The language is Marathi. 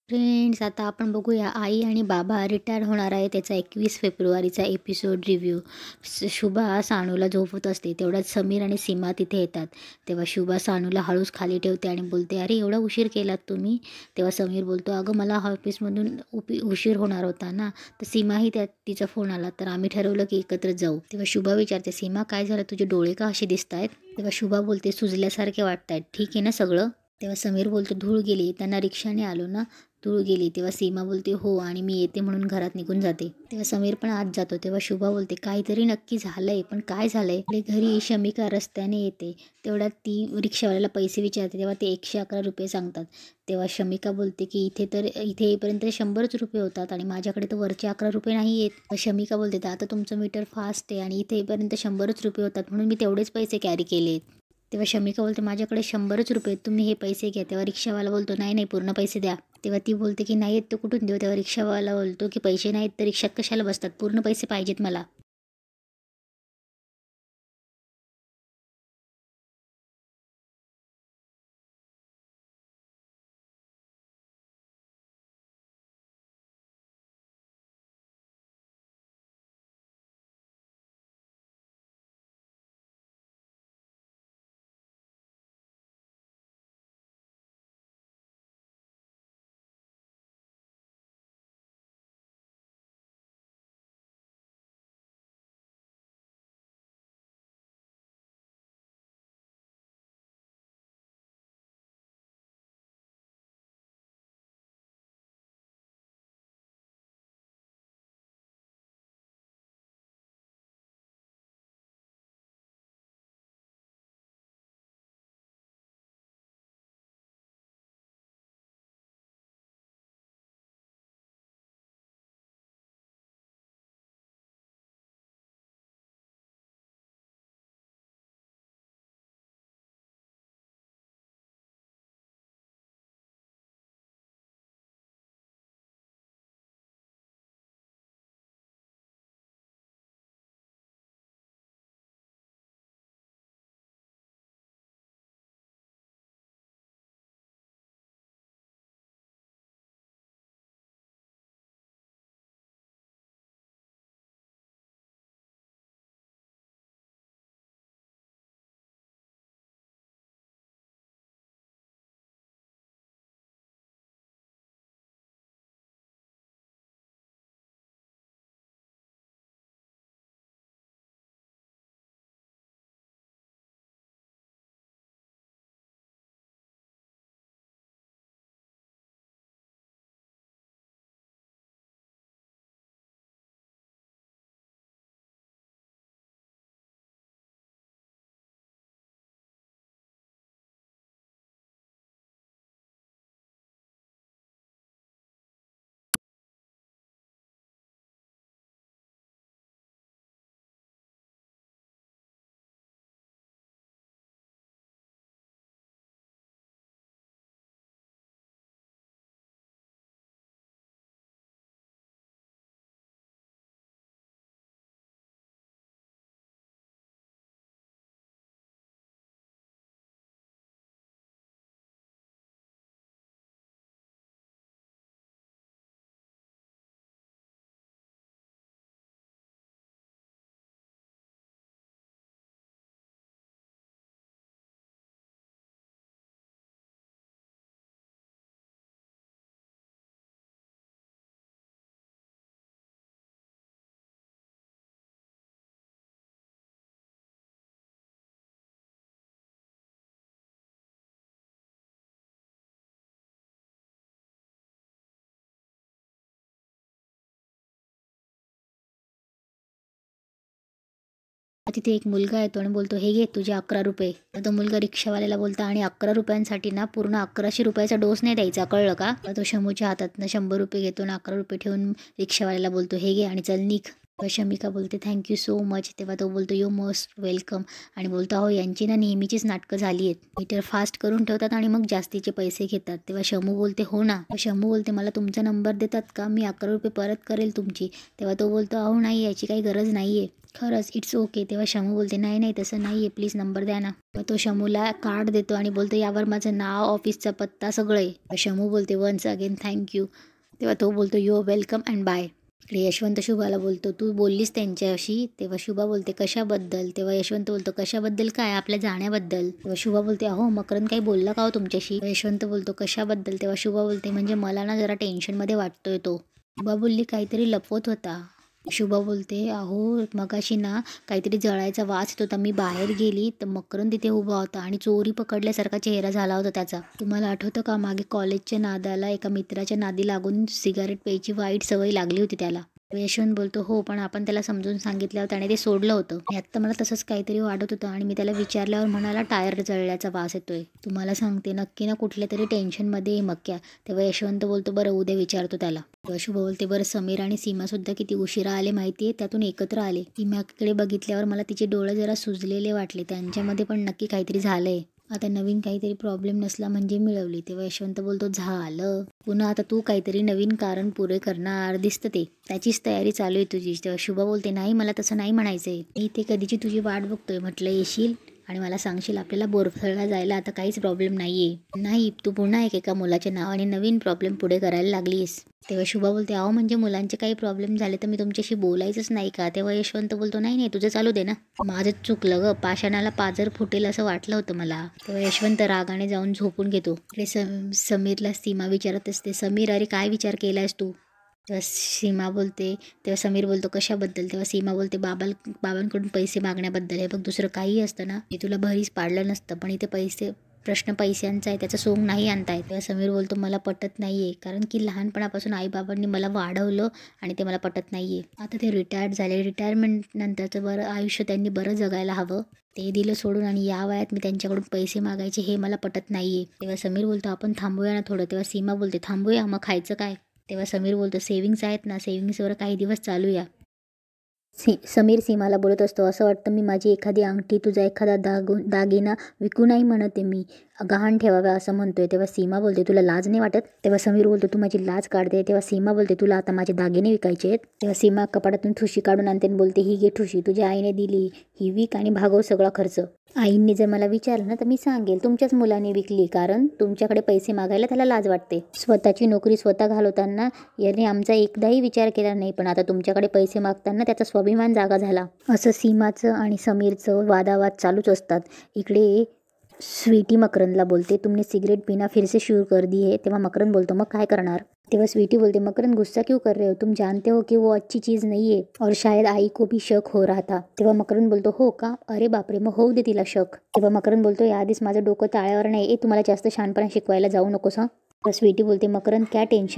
फ्रेंड्स, आता आपण बघूया आई आणि बाबा रिटायर होणार आहे त्याचा 21 फेब्रुवारीचा एपिसोड रिव्ह्यू. शुभा सानूला झोपवत असते. तेवढ्यात समीर आणि सीमा तिथे येतात. तेव्हा शुभा सानूला हळूच खाली ठेवते आणि बोलते, अरे एवढा उशीर केलात तुम्ही? तेव्हा समीर बोलतो, अगं मला ऑफिसमधून उशीर होणार होता ना. तर सीमाही त्यात तिचा फोन आला, तर आम्ही ठरवलं की एकत्र जाऊ. तेव्हा शुभा विचारते, सीमा काय झालं, तुझे डोळे का असे दिसत आहेत? तेव्हा शुभा बोलते, सुजल्यासारखे वाटत आहेत, ठीक आहे ना सगळं? तेव्हा समीर बोलतो, धूळ गेली, त्यांना रिक्षाने आलो ना, धूळ गेली. तेव्हा सीमा बोलते, हो, आणि मी येते म्हणून घरात निघून जाते. तेव्हा समीर पण आत जातो. तेव्हा शुभा बोलते, काहीतरी नक्की झालंय, पण काय झालंय? आपल्या घरी शमिका रस्त्याने येते. तेवढ्यात ती रिक्षावाल्याला पैसे विचारते. तेव्हा ते 111 रुपये सांगतात. तेव्हा शमिका बोलते की इथे येईपर्यंत 100च रुपये होतात आणि माझ्याकडे तर वरचे 11 रुपये नाही येत. शमिका बोलते, आता तुमचं मीटर फास्ट आहे आणि इथे येईपर्यंत 100च रुपये होतात, म्हणून मी तेवढेच पैसे कॅरी केलेत. तेव्हा शमिका बोलते, माझ्याकडे 100च रुपये आहेत, तुम्ही हे पैसे घ्या. तेव्हा रिक्षावाला बोलतो, नाही नाही, पूर्ण पैसे द्या. तेव्हा ती बोलते की नाही येत तर कुठून देऊ? तेव्हा रिक्षावाला बोलतो की पैसे नाहीत तर रिक्षात कशाला बसतात, पूर्ण पैसे पाहिजेत मला. तिथे एक मुलगा येतो आणि बोलतो, हे घे तुझे 11 रुपये. तो मुलगा रिक्षावाल्याला बोलतो, आणि 11 रुपयांसाठी ना पूर्ण 1100 रुपयाचा डोस नाही द्यायचा, कळलं का? तो शमूच्या हातात 100 रुपये घेतो आणि 11 रुपये ठेवून रिक्षावाल्याला बोलतो, हे घे आणि चल निघ. शमिका बोलते थँक्यू सो मच. तेव्हा तो बोलतो यू मोस्ट वेलकम आणि बोलतो अहो यांची ना नेहमीचीच नाटकं झाली आहेत. मीटर फास्ट करून ठेवतात आणि मग जास्तीचे पैसे घेतात. तेव्हा शमू बोलते हो ना. शमू बोलते मला तुमचा नंबर देतात का, मी 11 रुपये परत करेल तुमची. तेव्हा तो बोलतो अहो नाही याची काही गरज नाही आहे, खरंच इट्स ओके. तेव्हा शमू बोलते नाही नाही तसं नाही आहे, प्लीज नंबर द्या ना. तो शमूला कार्ड देतो आणि बोलतो यावर माझं नाव, ऑफिसचा पत्ता सगळं आहे. शमू बोलते वन्स अगेन थँक्यू. तेव्हा तो बोलतो यू वेलकम अँड बाय. इकडे यशवंत शुभाला बोलतो तू बोललीस त्यांच्याशी. तेव्हा शुभा बोलते कशाबद्दल. तेव्हा यशवंत बोलतो कशाबद्दल काय, आपल्या जाण्याबद्दल. तेव्हा शुभा बोलते अहो मकरंद काही बोलला का हो तुमच्याशी. यशवंत बोलतो कशाबद्दल. तेव्हा शुभा बोलते म्हणजे मला ना जरा टेन्शनमध्ये वाटतोय तो. शुभा बोलली काहीतरी लपवत होता. शुभा बोलते अहो मगाशी ना काहीतरी जळायचा वास येत होता, मी बाहेर गेली तर मकरंद तिथे उभा होता आणि चोरी पकडल्यासारखा चेहरा झाला होता त्याचा. तुम्हाला आठवतं का मागे कॉलेजच्या नादाला एका मित्राच्या नादी लागून सिगारेट प्यायची वाईट सवय लागली होती त्याला. यशवंत बोलतो हो पण आपण त्याला समजून सांगितल्यावर त्याने ते सोडलं होतं. आणि आत्ता मला तसंच काहीतरी वाटत होतं आणि मी त्याला विचारल्यावर म्हणाला टायर जळल्याचा वास येतोय. तुम्हाला सांगते नक्की ना कुठल्या तरी टेन्शनमध्ये मक्या. तेव्हा यशवंत बोलतो बरं उद्या विचारतो त्याला. तेव्हा शुभ बोलते बरं समीर आणि सीमा सुद्धा किती उशिरा आले माहितीये, त्यातून एकत्र आले. सीमाकडे बघितल्यावर मला तिचे डोळे जरा सुजलेले वाटले, त्यांच्यामध्ये पण नक्की काहीतरी झालंय. आता नवीन काहीतरी प्रॉब्लेम नसला म्हणजे मिळवली. तेव्हा यशवंत बोलतो झालं पुन्हा आता तू काहीतरी नवीन कारण पुरे करणार दिसतं, ते त्याचीच तयारी चालू आहे तुझी. तेव्हा शुभा बोलते नाही मला तसं नाही म्हणायचंय, मी इथे कधीची तुझी वाट बघतोय. म्हटलं येशील आणि मला सांगशील आपल्याला बोरफळला जायला आता काहीच प्रॉब्लेम नाहीये. नाही तू पुन्हा एका मुलाच्या नावाने नवीन प्रॉब्लेम पुढे करायला लागलीस. तेव्हा शुभा बोलते अहो म्हणजे मुलांचे काही प्रॉब्लेम झाले तर मी तुमच्याशी बोलायचंच नाही का. तेव्हा यशवंत बोलतो नाही नाही तुझं चालू दे ना, माझंच चुकलं ग, पाषाणाला पाजर फुटेल असं वाटलं होतं मला. तेव्हा यशवंत रागाने जाऊन झोपून घेतो. समीरला सीमा विचारत असते समीर अरे काय विचार केलायस तू. तेव्हा सीमा बोलते तेव्हा समीर बोलतो कशाबद्दल. तेव्हा सीमा बोलते बाबांकडून पैसे मागण्याबद्दल. हे बघ दुसरं काही असतं ना मी तुला भरीच पाडलं नसतं, पण इथे प्रश्न पैशांचा आहे, त्याचं सोंग नाही आणताय. तेव्हा समीर बोलतो मला पटत नाहीये, कारण की लहानपणापासून आईबाबांनी मला वाढवलं आणि ते मला पटत नाहीये. आता ते रिटायर्ड झाले, रिटायरमेंट नंतरचं बरं आयुष्य त्यांनी बरं जगायला हवं, ते दिलं सोडून आणि या वयात मी त्यांच्याकडून पैसे मागायचे हे मला पटत नाहीये. तेव्हा समीर बोलतो आपण थांबूया ना थोडं. तेव्हा सीमा बोलते थांबूया मग खायचं काय. तेव्हा समीर बोलतो सेविंग्स आहेत ना, सेविंग्सवर काही दिवस चालूया. समीर सीमाला बोलत असतो असं वाटतं मी माझी एखादी अंगठी तुझा एखादा दागिना विकू नाही म्हणते, मी गहाण ठेवाव्या असं म्हणतोय. तेव्हा सीमा बोलते तुला लाज नाही वाटत. तेव्हा समीर बोलतो तू माझी लाज काढते. तेव्हा सीमा बोलते तुला आता माझे दागिने विकायचे आहेत. तेव्हा सीमा कपाटातून ठुशी काढून आणते आणि बोलते ही घे ठुशी, तुझ्या आईने दिली, ही विक आणि भागव सगळा खर्च. आईंनी जर मला विचारलं ना तर मी सांगेल तुमच्याच मुलाने विकली, कारण तुमच्याकडे पैसे मागायला त्याला लाज वाटते. स्वतःची नोकरी स्वतः घालवताना याने आमचा एकदाही विचार केला नाही, पण आता तुमच्याकडे पैसे मागताना त्याचा स्वाभिमान जागा झाला. असं सीमाचं आणि समीरचं वादावाद चालूच असतात. इकडे स्वीटी मकरंदला बोलते तुमने सिगरेट पीना फिर से शुरू कर दी है. तेव्हा मकरंद बोलतो मग काय करणार. तेव्हा स्वीटी बोलते मकरंद गुस्सा क्यों कर रहे हो, तुम जानते हो कि वो अच्छी चीज़ नहीं है और शायद आई को भी शक हो रहा था. तेव्हा मकरंद बोलतो हो का, अरे बापरे मग होऊ दे तिला शक. तेव्हा मकरंद बोलतो याआधीच माझं डोकं ताळ्यावर नाही, तुम्हाला जास्त शहाणपणा शिकवायला जाऊ नकोस हा. स्वीटी बोलते मकरंद क्या टेन्शन